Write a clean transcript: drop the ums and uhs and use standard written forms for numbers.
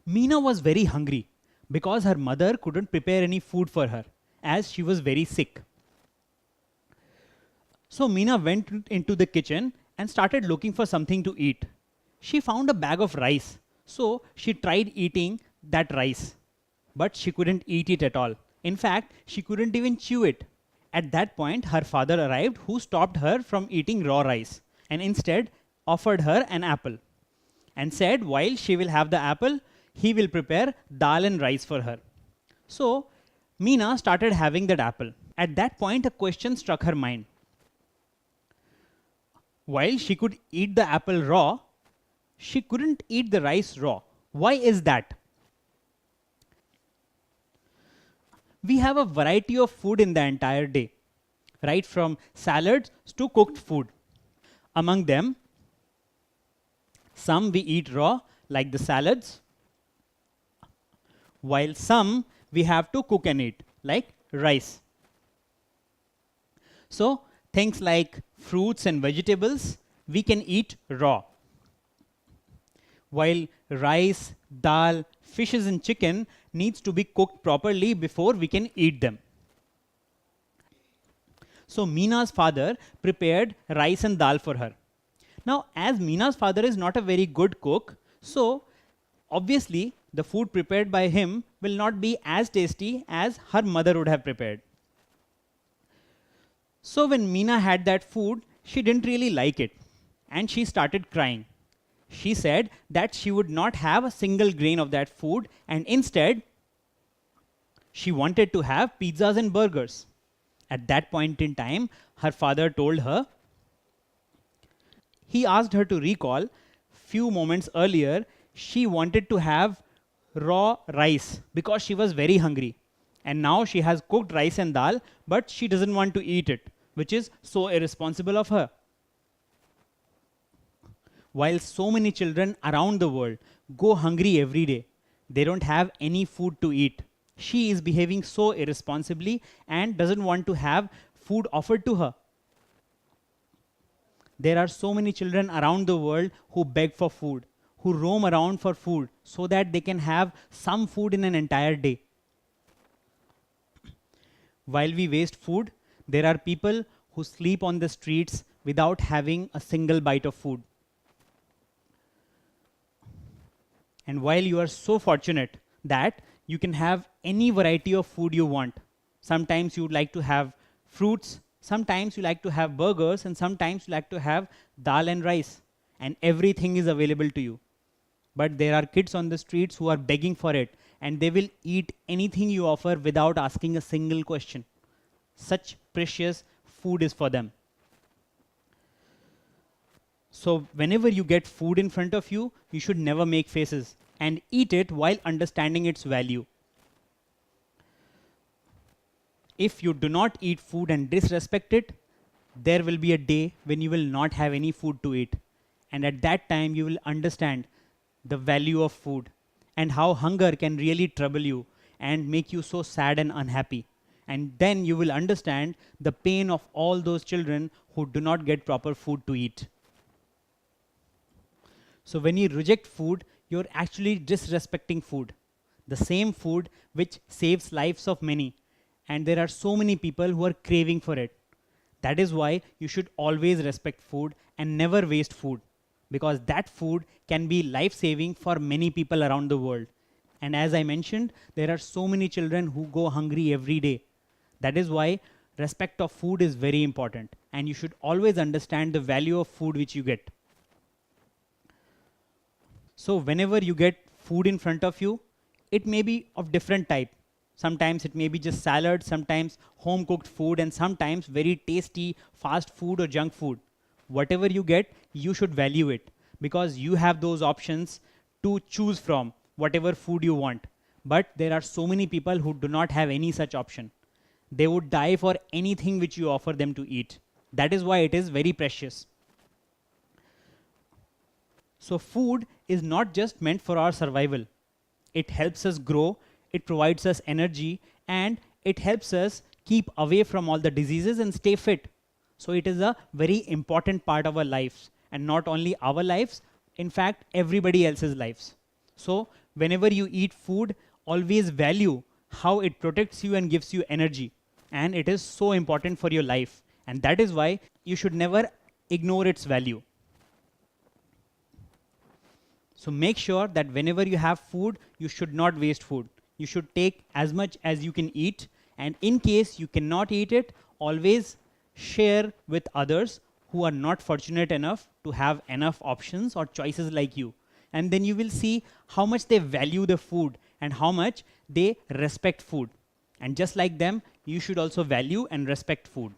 Meena was very hungry because her mother couldn't prepare any food for her as she was very sick. So Meena went into the kitchen and started looking for something to eat. She found a bag of rice, so she tried eating that rice, but she couldn't eat it at all. In fact, she couldn't even chew it. At that point, her father arrived, who stopped her from eating raw rice and instead offered her an apple and said while she will have the apple, he will prepare dal and rice for her. So Meena started having that apple. At that point, a question struck her mind. While she could eat the apple raw, she couldn't eat the rice raw. Why is that? We have a variety of food in the entire day, right from salads to cooked food. Among them, some we eat raw, like the salads, while some we have to cook and eat, like rice. So things like fruits and vegetables, we can eat raw. While rice, dal, fishes and chicken needs to be cooked properly before we can eat them. So Meena's father prepared rice and dal for her. Now, as Meena's father is not a very good cook, so obviously the food prepared by him will not be as tasty as her mother would have prepared. So when Meena had that food, she didn't really like it and she started crying. She said that she would not have a single grain of that food and instead she wanted to have pizzas and burgers. At that point in time, her father told her, he asked her to recall few moments earlier, she wanted to have raw rice because she was very hungry. And now she has cooked rice and dal, but she doesn't want to eat it, which is so irresponsible of her. While so many children around the world go hungry every day, they don't have any food to eat. She is behaving so irresponsibly and doesn't want to have food offered to her. There are so many children around the world who beg for food, who roam around for food so that they can have some food in an entire day. While we waste food, there are people who sleep on the streets without having a single bite of food. And while you are so fortunate that you can have any variety of food you want, sometimes you would like to have fruits, sometimes you like to have burgers, and sometimes you like to have dal and rice, and everything is available to you. But there are kids on the streets who are begging for it, and they will eat anything you offer without asking a single question. Such precious food is for them. So whenever you get food in front of you, you should never make faces and eat it while understanding its value. If you do not eat food and disrespect it, there will be a day when you will not have any food to eat. And at that time, you will understand the value of food and how hunger can really trouble you and make you so sad and unhappy. And then you will understand the pain of all those children who do not get proper food to eat. So when you reject food, you're actually disrespecting food, the same food which saves lives of many. And there are so many people who are craving for it. That is why you should always respect food and never waste food, because that food can be life-saving for many people around the world. And as I mentioned, there are so many children who go hungry every day. That is why respect of food is very important, and you should always understand the value of food which you get. So whenever you get food in front of you, it may be of different type. Sometimes it may be just salad, sometimes home cooked food, and sometimes very tasty fast food or junk food. Whatever you get, you should value it, because you have those options to choose from whatever food you want. But there are so many people who do not have any such option. They would die for anything which you offer them to eat. That is why it is very precious. So food is not just meant for our survival. It helps us grow, it provides us energy, and it helps us keep away from all the diseases and stay fit. So it is a very important part of our lives, and not only our lives, in fact, everybody else's lives. So whenever you eat food, always value how it protects you and gives you energy. And it is so important for your life. And that is why you should never ignore its value. So make sure that whenever you have food, you should not waste food. You should take as much as you can eat. And in case you cannot eat it, always share with others who are not fortunate enough to have enough options or choices like you. And then you will see how much they value the food and how much they respect food. And just like them, you should also value and respect food.